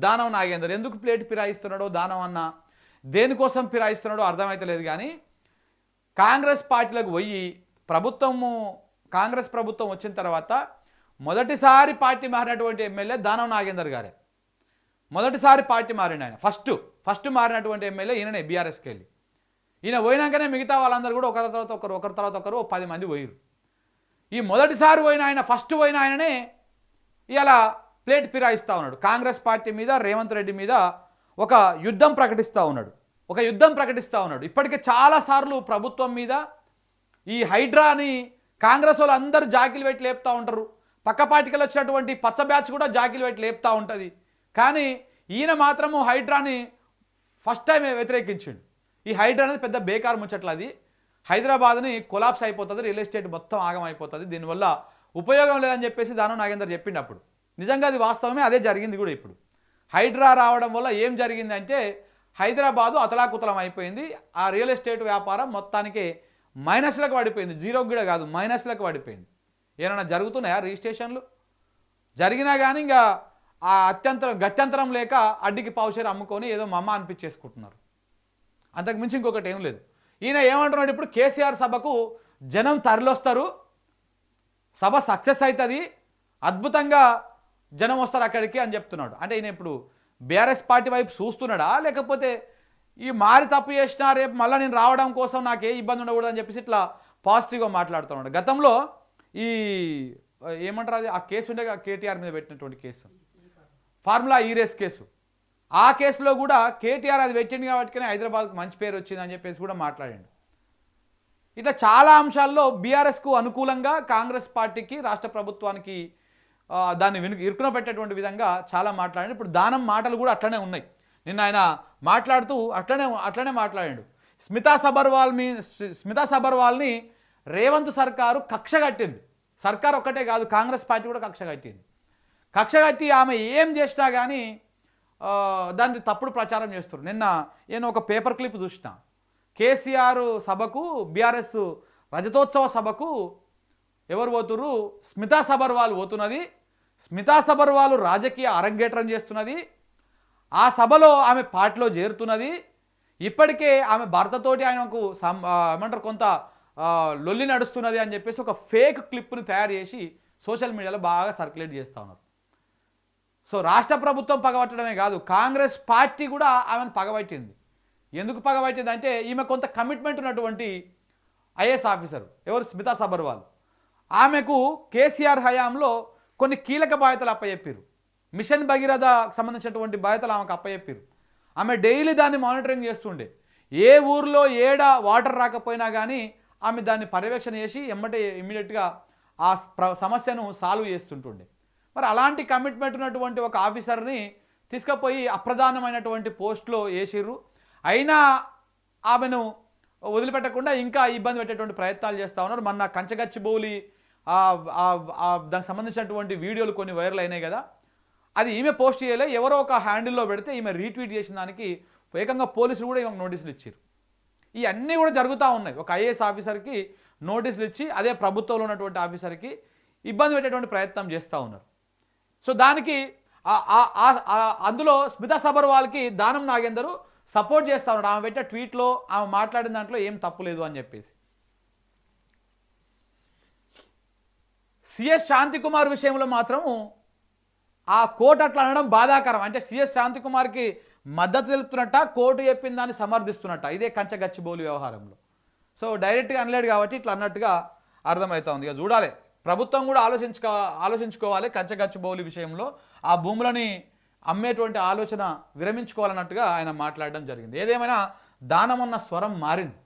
దానం నాగేందర్ ఎందుకు ప్లేట్ ఫిరాయిస్తున్నాడో దానం అన్న దేనికోసం ఫిరాయిస్తున్నాడో అర్థమైతలేదు. కానీ కాంగ్రెస్ పార్టీలకు పోయి కాంగ్రెస్ ప్రభుత్వం వచ్చిన తర్వాత మొదటిసారి పార్టీ మారినటువంటి ఎమ్మెల్యే దానం నాగేందర్ గారే. మొదటిసారి పార్టీ మారిండు ఆయన. ఫస్ట్ మారినటువంటి ఎమ్మెల్యే ఈయననే, బీఆర్ఎస్కి వెళ్ళి. ఈయన పోయినాకనే మిగతా వాళ్ళందరూ కూడా ఒకరి తర్వాత ఒకరు 10 మంది పోయిరు. ఈ మొదటిసారి పోయిన ఆయన, ఫస్ట్ పోయిన ఆయననే ఇలా ప్లేట్ ఫిరాయిస్తూ ఉన్నాడు. కాంగ్రెస్ పార్టీ మీద, రేవంత్ రెడ్డి మీద ఒక యుద్ధం ప్రకటిస్తూ ఉన్నాడు. ఇప్పటికే చాలాసార్లు ప్రభుత్వం మీద ఈ హైడ్రాని కాంగ్రెస్ వాళ్ళు అందరూ జాకిలు పెట్టి లేపుతూ ఉంటారు. పక్క పార్టీకి వచ్చినటువంటి పచ్చ బ్యాచ్ కూడా జాకిలు పెట్టి లేపుతూ ఉంటుంది. కానీ ఈయన మాత్రము హైడ్రాని ఫస్ట్ టైం వ్యతిరేకించిండు. ఈ హైడ్రా అనేది పెద్ద బేకార్ ముచ్చట్లు. అది హైదరాబాద్ని కొలాప్స్ అయిపోతుంది, రియల్ ఎస్టేట్ మొత్తం ఆగమైపోతుంది, దీనివల్ల ఉపయోగం లేదని చెప్పేసి దానం నాగేందర్ చెప్పిండు. అప్పుడు నిజంగా అది వాస్తవమే, అదే జరిగింది కూడా. ఇప్పుడు హైడ్రా రావడం వల్ల ఏం జరిగిందంటే హైదరాబాదు అతలాకుతలం అయిపోయింది. ఆ రియల్ ఎస్టేట్ వ్యాపారం మొత్తానికి మైనస్లకు పడిపోయింది. జీరోకి కూడా కాదు, మైనస్లకు పడిపోయింది. ఏమైనా జరుగుతున్నాయా రిజిస్ట్రేషన్లు? జరిగినా కానీ ఇంకా ఆ గత్యంతరం లేక అడ్డికి పావుషేరు అమ్ముకొని ఏదో మమ్మ అనిపించేసుకుంటున్నారు. అంతకు మించి ఇంకొకటి ఏం లేదు. ఈయన ఏమంటున్నాడు, ఇప్పుడు కేసీఆర్ సభకు జనం తరలివస్తారు, సభ సక్సెస్ అవుతుంది, అద్భుతంగా జనం వస్తారు అక్కడికి అని చెప్తున్నాడు. అంటే ఈయన ఇప్పుడు బీఆర్ఎస్ పార్టీ వైపు చూస్తున్నాడా, లేకపోతే ఈ మారి తప్పు చేసినా రేపు మళ్ళీ నేను రావడం కోసం నాకు ఏ ఇబ్బంది ఉండకూడదు అని చెప్పేసి ఇట్లా పాజిటివ్గా మాట్లాడుతున్నాడు. గతంలో ఈ ఏమంటారు అది, ఆ కేసు ఉండే కేటీఆర్ మీద పెట్టినటువంటి కేసు, ఫార్ములా ఈరేస్ కేసు, ఆ కేసులో కూడా కేటీఆర్ అది పెట్టింది కాబట్టి హైదరాబాద్కు మంచి పేరు వచ్చిందని చెప్పేసి కూడా మాట్లాడాడు. ఇట్లా చాలా అంశాల్లో బీఆర్ఎస్కు అనుకూలంగా కాంగ్రెస్ పార్టీకి, రాష్ట్ర ప్రభుత్వానికి దాన్ని ఇరుకున పెట్టేటువంటి విధంగా చాలా మాట్లాడాడు. ఇప్పుడు దానం మాటలు కూడా అట్లనే ఉన్నాయి. నిన్న ఆయన మాట్లాడుతూ అట్లనే మాట్లాడాడు. స్మితా సబర్వాల్ని రేవంత్ సర్కారు కక్ష కట్టింది. సర్కారు ఒక్కటే కాదు, కాంగ్రెస్ పార్టీ కూడా కక్ష కట్టింది. కక్ష కట్టి ఆమె ఏం చేసినా కానీ దాన్ని తప్పుడు ప్రచారం చేస్తారు. నిన్న నేను ఒక పేపర్ క్లిప్ చూసిన. కేసీఆర్ సభకు, బీఆర్ఎస్ రజతోత్సవ సభకు ఎవరు పోతురు? స్మితా సబర్వాల్ పోతున్నది. స్మితా సబర్వాల్ రాజకీయ అరంగేట్రం చేస్తున్నది. ఆ సభలో ఆమె పార్టీలో చేరుతున్నది. ఇప్పటికే ఆమె భర్తతోటి ఆయనకు ఏమంటారు కొంత లొల్లి నడుస్తున్నది అని చెప్పేసి ఒక ఫేక్ క్లిప్ని తయారు చేసి సోషల్ మీడియాలో బాగా సర్క్యులేట్ చేస్తూ ఉన్నారు. సో రాష్ట్ర ప్రభుత్వం పగబట్టడమే కాదు, కాంగ్రెస్ పార్టీ కూడా ఆమెను పగబట్టింది. ఎందుకు పగబట్టింది అంటే ఈమె కొంత కమిట్మెంట్ ఉన్నటువంటి ఐఏఎస్ ఆఫీసర్ ఎవరు, స్మితా సబర్వాల్. ఆమెకు కేసీఆర్ హయాంలో కొన్ని కీలక బాధ్యతలు అప్పచెప్పారు. మిషన్ భగీరథ సంబంధించినటువంటి బాధ్యతలు ఆమెకు అప్పచెప్పారు. ఆమె డైలీ దాన్ని మానిటరింగ్ చేస్తుండే. ఏ ఊర్లో ఏడ వాటర్ రాకపోయినా కానీ ఆమె దాన్ని పర్యవేక్షణ చేసి ఇమ్మీడియట్గా ఆ సమస్యను సాల్వ్ చేస్తుంటుండే. మరి అలాంటి కమిట్మెంట్ ఉన్నటువంటి ఒక ఆఫీసర్ని తీసుకుపోయి అప్రధానమైనటువంటి పోస్ట్లో వేసిర్రు. అయినా ఆమెను వదిలిపెట్టకుండా ఇంకా ఇబ్బంది పెట్టేటువంటి ప్రయత్నాలు చేస్తూ ఉన్నారు. మొన్న కంచగచ్చిబౌలి దానికి సంబంధించినటువంటి వీడియోలు కొన్ని వైరల్ అయినాయి కదా, అది ఈమె పోస్ట్ చేయలే, ఎవరో ఒక హ్యాండిల్లో పెడితే ఈమె రీట్వీట్ చేసిన దానికి ఏకంగా పోలీసులు కూడా ఈమెకు నోటీసులు ఇచ్చారు. ఇవన్నీ కూడా జరుగుతూ ఉన్నాయి. ఒక ఐఏఎస్ ఆఫీసర్కి నోటీసులు ఇచ్చి అదే ప్రభుత్వంలో ఉన్నటువంటి ఆఫీసర్కి ఇబ్బంది పెట్టేటువంటి ప్రయత్నం చేస్తూ ఉన్నారు. సో దానికి అందులో స్మితా సబర్వాల్కి దానం నాగేందర్ సపోర్ట్ చేస్తూ ఉన్నాడు. ఆమె పెట్టే ట్వీట్లో ఆమె మాట్లాడిన దాంట్లో ఏం తప్పు లేదు అని చెప్పేసి. సిఎస్ శాంతికుమార్ విషయంలో మాత్రం ఆ కోర్టు అట్లా అనడం బాధాకరం. అంటే సిఎస్ శాంతికుమార్కి మద్దతు తెలుపుతున్నట్ట, కోర్టు చెప్పిన దాన్ని సమర్థిస్తున్నట్ట. ఇదే కంచగచ్చిబౌలి వ్యవహారంలో. సో డైరెక్ట్గా అనలేడు కాబట్టి ఇట్లా అన్నట్టుగా అర్థమవుతా ఉంది. ఇక చూడాలి, ప్రభుత్వం కూడా ఆలోచించుకోవాలి. కంచగచ్చిబౌలి విషయంలో ఆ భూములని అమ్మేటువంటి ఆలోచన విరమించుకోవాలన్నట్టుగా ఆయన మాట్లాడడం జరిగింది. ఏదేమైనా దానమన్న స్వరం మారింది.